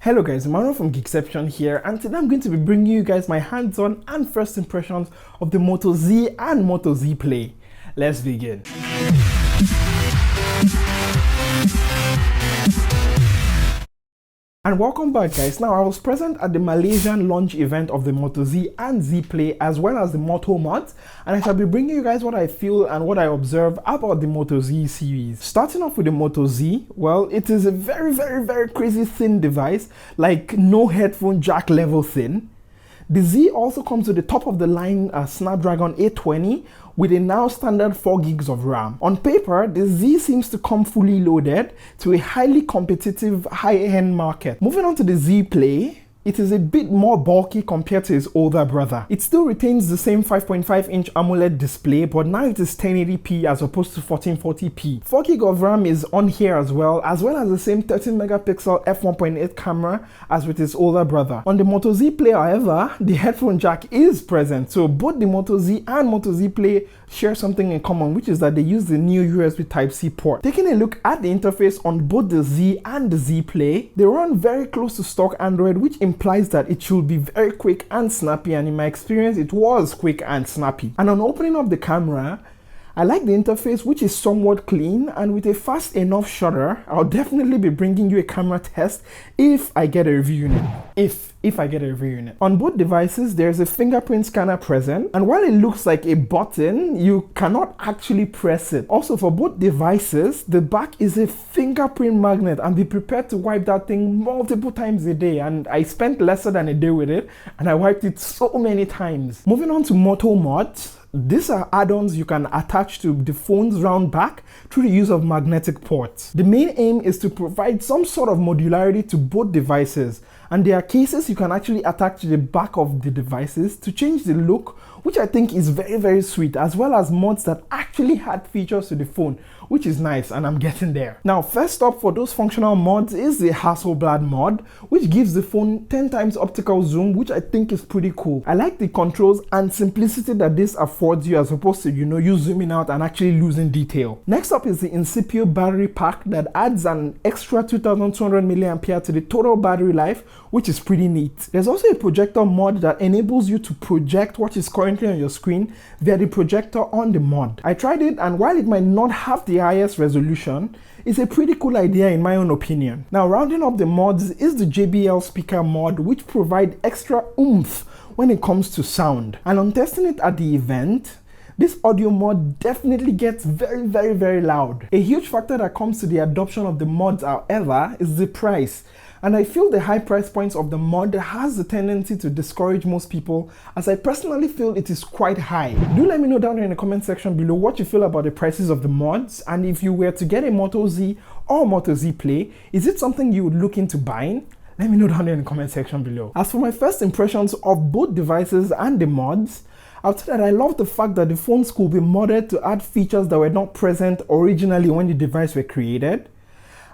Hello guys, Emmanuel from Geekception here, and today I'm going to be bringing you guys my hands-on and first impressions of the Moto Z and Moto Z Play. Let's begin. And welcome back guys. Now I was present at the Malaysian launch event of the Moto Z and Z Play as well as the Moto Mods, and I shall be bringing you guys what I feel and what I observe about the Moto Z series. Starting off with the Moto Z, well, it is a very crazy thin device, like no headphone jack level thin. The Z also comes with the top of the line Snapdragon 820 with a now standard 4 gigs of RAM. On paper, the Z seems to come fully loaded to a highly competitive high-end market. Moving on to the Z Play, it is a bit more bulky compared to its older brother. It still retains the same 5.5-inch AMOLED display, but now it is 1080p as opposed to 1440p. 4 gig of RAM is on here as well as the same 13 megapixel f1.8 camera as with its older brother. On the Moto Z Play, however, the headphone jack is present, so both the Moto Z and Moto Z Play share something in common, which is that they use the new USB Type-C port. Taking a look at the interface on both the Z and the Z Play, they run very close to stock Android, which implies that it should be very quick and snappy, and in my experience it was quick and snappy. And on opening up the camera, I like the interface, which is somewhat clean, and with a fast enough shutter, I'll definitely be bringing you a camera test if I get a review unit. If I get a review unit. On both devices, there's a fingerprint scanner present, and while it looks like a button, you cannot actually press it. Also, for both devices, the back is a fingerprint magnet, and be prepared to wipe that thing multiple times a day, and I spent lesser than a day with it, and I wiped it so many times. Moving on to Moto Mods. These are add-ons you can attach to the phone's round back through the use of magnetic ports. The main aim is to provide some sort of modularity to both devices, and there are cases you can actually attach to the back of the devices to change the look, which I think is very sweet, as well as mods that actually add features to the phone, which is nice, and I'm getting there. Now, first up for those functional mods is the Hasselblad mod, which gives the phone 10 times optical zoom, which I think is pretty cool. I like the controls and simplicity that this affords you as opposed to, you zooming out and actually losing detail. Next up is the Incipio battery pack that adds an extra 2200 mAh to the total battery life, which is pretty neat. There's also a projector mod that enables you to project what is currently on your screen via the projector on the mod. I tried it, and while it might not have the highest resolution, it's a pretty cool idea in my own opinion. Now, rounding up the mods is the JBL speaker mod, which provide extra oomph when it comes to sound. And on testing it at the event, this audio mod definitely gets very loud. A huge factor that comes to the adoption of the mods, however, is the price. And I feel the high price points of the mod has the tendency to discourage most people, as I personally feel it is quite high. Do let me know down in the comment section below what you feel about the prices of the mods, and if you were to get a Moto Z or Moto Z Play, is it something you would look into buying? Let me know down in the comment section below. As for my first impressions of both devices and the mods, I'll say that I love the fact that the phones could be modded to add features that were not present originally when the device were created.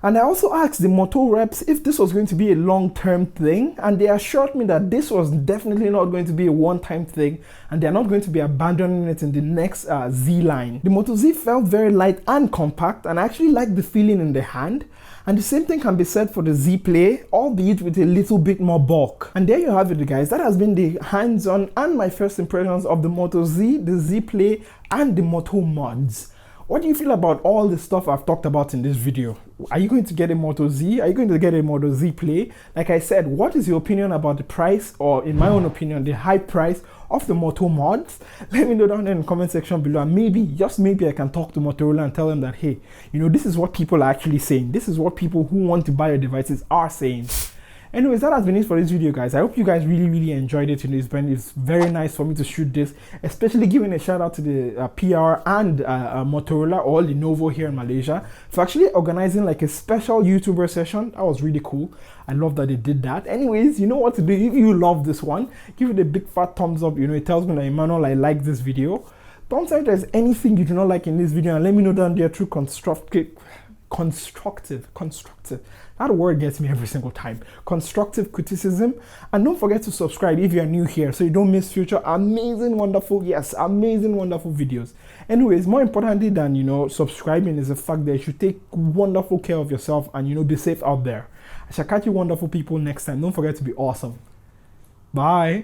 And I also asked the Moto reps if this was going to be a long-term thing, and they assured me that this was definitely not going to be a one-time thing, and they're not going to be abandoning it in the next Z line. The Moto Z felt very light and compact, and I actually like the feeling in the hand. And the same thing can be said for the Z Play, albeit with a little bit more bulk. And there you have it guys, that has been the hands-on and my first impressions of the Moto Z, the Z Play, and the Moto Mods. What do you feel about all the stuff I've talked about in this video? Are you going to get a Moto Z? Are you going to get a Moto Z Play? Like I said, what is your opinion about the price, or in my own opinion, the high price of the Moto Mods? Let me know down in the comment section below, and maybe, just maybe, I can talk to Motorola and tell them that, hey, this is what people are actually saying. This is what people who want to buy your devices are saying. Anyways, that has been it for this video guys. I hope you guys really enjoyed it. It's very nice for me to shoot this, especially giving a shout out to the PR and Motorola, or Lenovo here in Malaysia, for actually organizing like a special YouTuber session. That was really cool. I love that they did that. Anyways, you know what to do. If you love this one, give it a big fat thumbs up. It tells me that, Emmanuel, I like this video. Thumbs up if there's anything you do not like in this video, and let me know down there through constructive. That word gets me every single time. Constructive criticism. And don't forget to subscribe if you are new here, so you don't miss future amazing, wonderful videos. Anyways, more importantly than subscribing is the fact that you should take wonderful care of yourself and be safe out there. I shall catch you wonderful people next time. Don't forget to be awesome. Bye.